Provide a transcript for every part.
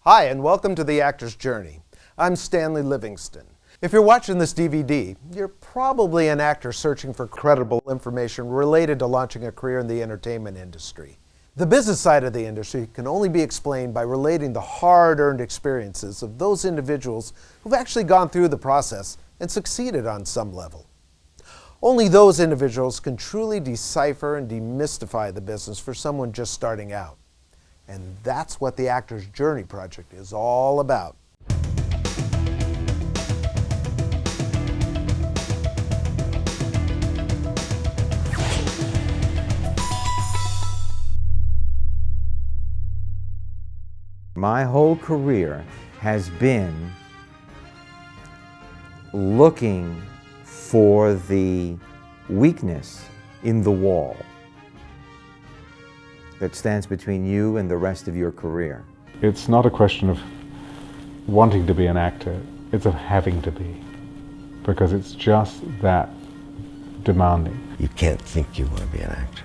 Hi, and welcome to The Actor's Journey. I'm Stanley Livingston. If you're watching this DVD, you're probably an actor searching for credible information related to launching a career in the entertainment industry. The business side of the industry can only be explained by relating the hard-earned experiences of those individuals who've actually gone through the process and succeeded on some level. Only those individuals can truly decipher and demystify the business for someone just starting out. And that's what the Actor's Journey Project is all about. My whole career has been looking for the weakness in the wall that stands between you and the rest of your career. It's not a question of wanting to be an actor, it's of having to be, because it's just that demanding. You can't think you want to be an actor.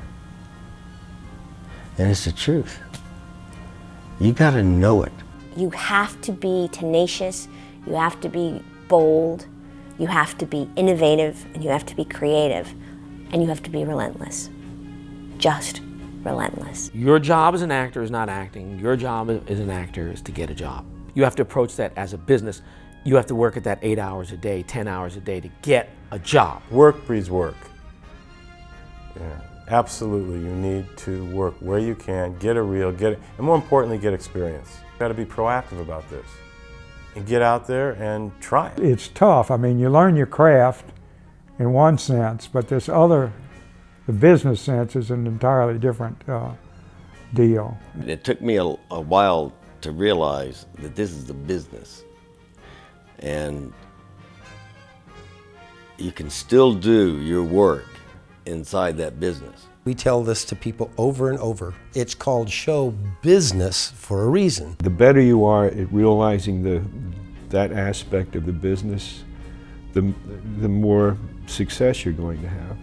And it's the truth. You got to know it. You have to be tenacious, you have to be bold, you have to be innovative, and you have to be creative, and you have to be relentless. Just relentless. Your job as an actor is not acting. Your job as an actor is to get a job. You have to approach that as a business. You have to work at that 8 hours a day, 10 hours a day to get a job. Work breeds work. Yeah, absolutely, you need to work where you can, get a reel, and more importantly, get experience. You've got to be proactive about this and get out there and try it. It's tough. I mean, you learn your craft in one sense, but this other, the business sense, is an entirely different deal. It took me a while to realize that this is the business. And you can still do your work inside that business. We tell this to people over and over. It's called show business for a reason. The better you are at realizing that aspect of the business, the more success you're going to have.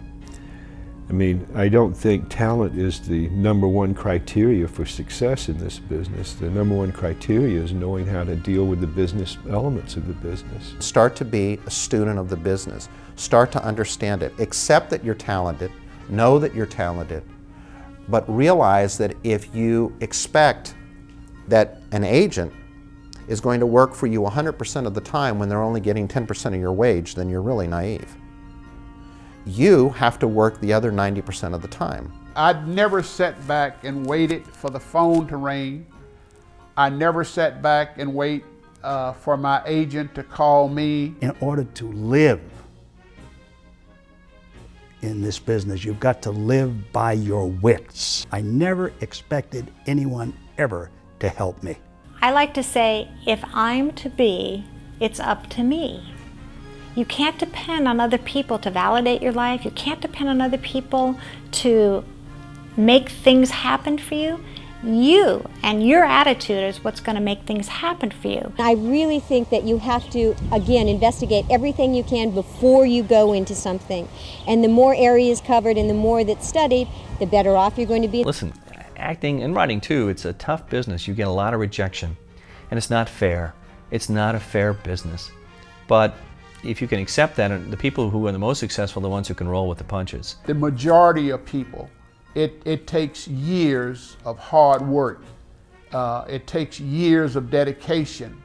I mean, I don't think talent is the #1 criteria for success in this business. The #1 criteria is knowing how to deal with the business elements of the business. Start to be a student of the business. Start to understand it. Accept that you're talented. Know that you're talented. But realize that if you expect that an agent is going to work for you 100% of the time when they're only getting 10% of your wage, then you're really naive. You have to work the other 90% of the time. I'd never sat back and waited for the phone to ring. I never sat back and wait for my agent to call me. In order to live in this business, you've got to live by your wits. I never expected anyone ever to help me. I like to say, if I'm to be, it's up to me. You can't depend on other people to validate your life. You can't depend on other people to make things happen for you. You and your attitude is what's going to make things happen for you. I really think that you have to, again, investigate everything you can before you go into something. And the more areas covered and the more that's studied, the better off you're going to be. Listen, acting and writing too, it's a tough business. You get a lot of rejection, and it's not fair. It's not a fair business. But if you can accept that, and the people who are the most successful are the ones who can roll with the punches. The majority of people, it takes years of hard work. It takes years of dedication.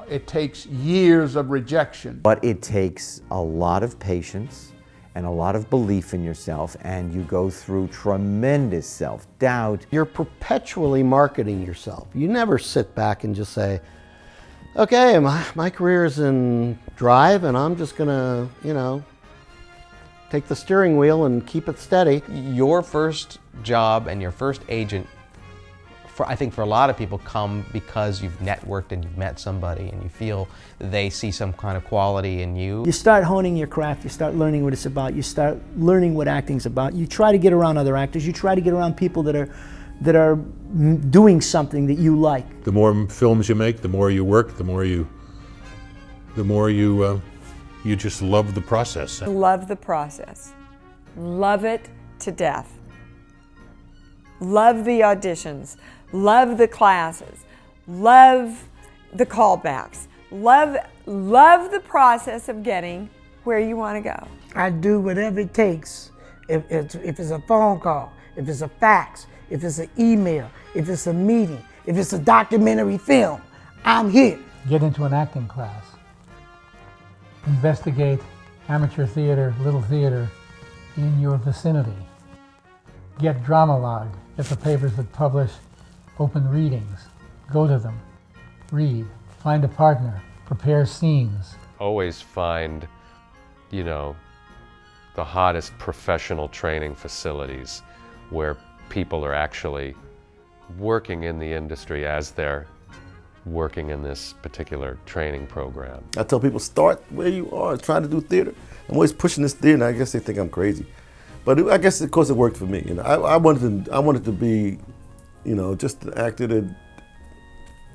It takes years of rejection. But it takes a lot of patience and a lot of belief in yourself, and you go through tremendous self-doubt. You're perpetually marketing yourself. You never sit back and just say, okay, my career is in drive and I'm just gonna, take the steering wheel and keep it steady. Your first job and your first agent, I think for a lot of people, come because you've networked and you've met somebody and you feel they see some kind of quality in you. You start honing your craft, you start learning what it's about, you start learning what acting's about. You try to get around other actors, you try to get around people that are doing something that you like. The more films you make, the more you work, the more you just love the process. Love the process. Love it to death. Love the auditions. Love the classes. love the callbacks, love the process of getting where you want to go. I do whatever it takes. If it's a phone call, if it's a fax, if it's an email, if it's a meeting, if it's a documentary film, I'm here. Get into an acting class. Investigate amateur theater, little theater in your vicinity. Get Dramalog, get the papers that publish open readings. Go to them, read, find a partner, prepare scenes. Always find, you know, the hottest professional training facilities where people are actually working in the industry as they're working in this particular training program. I tell people, start where you are, trying to do theater. I'm always pushing this theater, and I guess they think I'm crazy. But I guess, of course, it worked for me. You know, I wanted to be, you know, just an actor that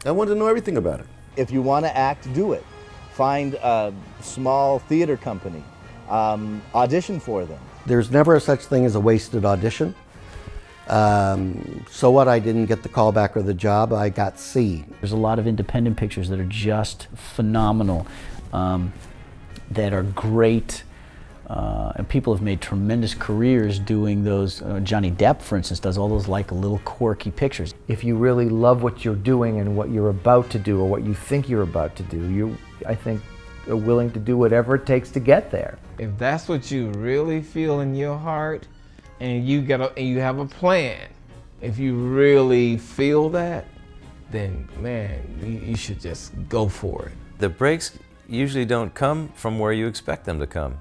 I wanted to know everything about it. If you want to act, do it. Find a small theater company, audition for them. There's never a such thing as a wasted audition. So what, I didn't get the callback or the job, I got C. There's a lot of independent pictures that are just phenomenal, that are great, and people have made tremendous careers doing those. Johnny Depp, for instance, does all those like little quirky pictures. If you really love what you're doing and what you're about to do or what you think you're about to do, you, I think, are willing to do whatever it takes to get there. If that's what you really feel in your heart, and you have a plan, if you really feel that, then man, you should just go for it. The breaks usually don't come from where you expect them to come.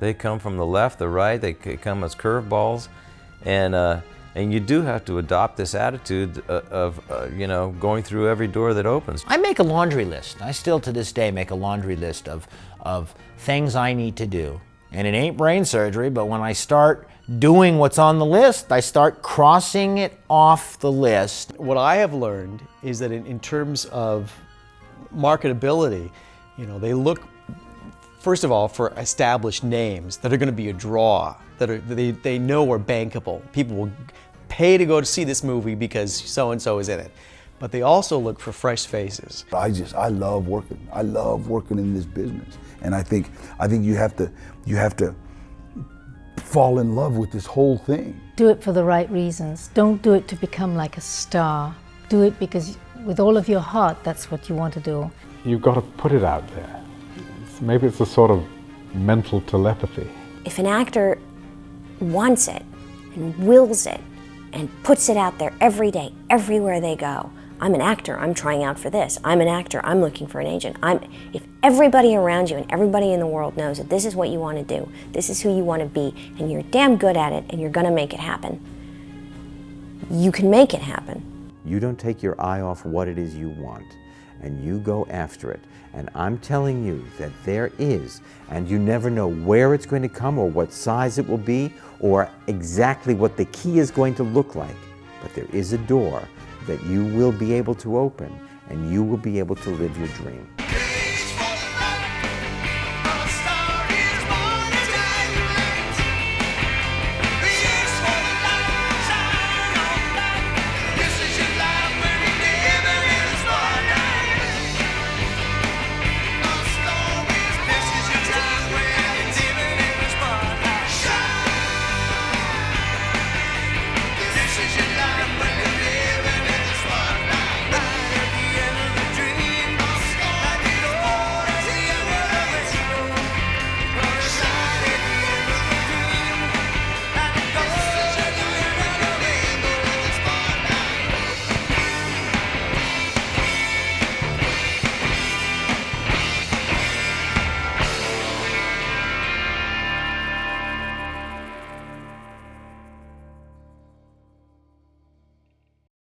They come from the left, the right, they come as curveballs, and you do have to adopt this attitude of you know, going through every door that opens. I make a laundry list. I still to this day make a laundry list of things I need to do. And it ain't brain surgery, but when I start doing what's on the list, I start crossing it off the list. What I have learned is that in terms of marketability, you know, they look, first of all, for established names that are going to be a draw, that they know are bankable. People will pay to go to see this movie because so-and-so is in it. But they also look for fresh faces. I love working. I love working in this business. And I think you have to fall in love with this whole thing. Do it for the right reasons. Don't do it to become like a star. Do it because with all of your heart, that's what you want to do. You've got to put it out there. Maybe it's a sort of mental telepathy. If an actor wants it and wills it and puts it out there every day, everywhere they go, I'm an actor, I'm trying out for this. I'm an actor, I'm looking for an agent. If everybody around you and everybody in the world knows that this is what you want to do, this is who you want to be, and you're damn good at it and you're going to make it happen, you can make it happen. You don't take your eye off what it is you want, and you go after it. And I'm telling you that there is, and you never know where it's going to come or what size it will be or exactly what the key is going to look like, but there is a door that you will be able to open, and you will be able to live your dream.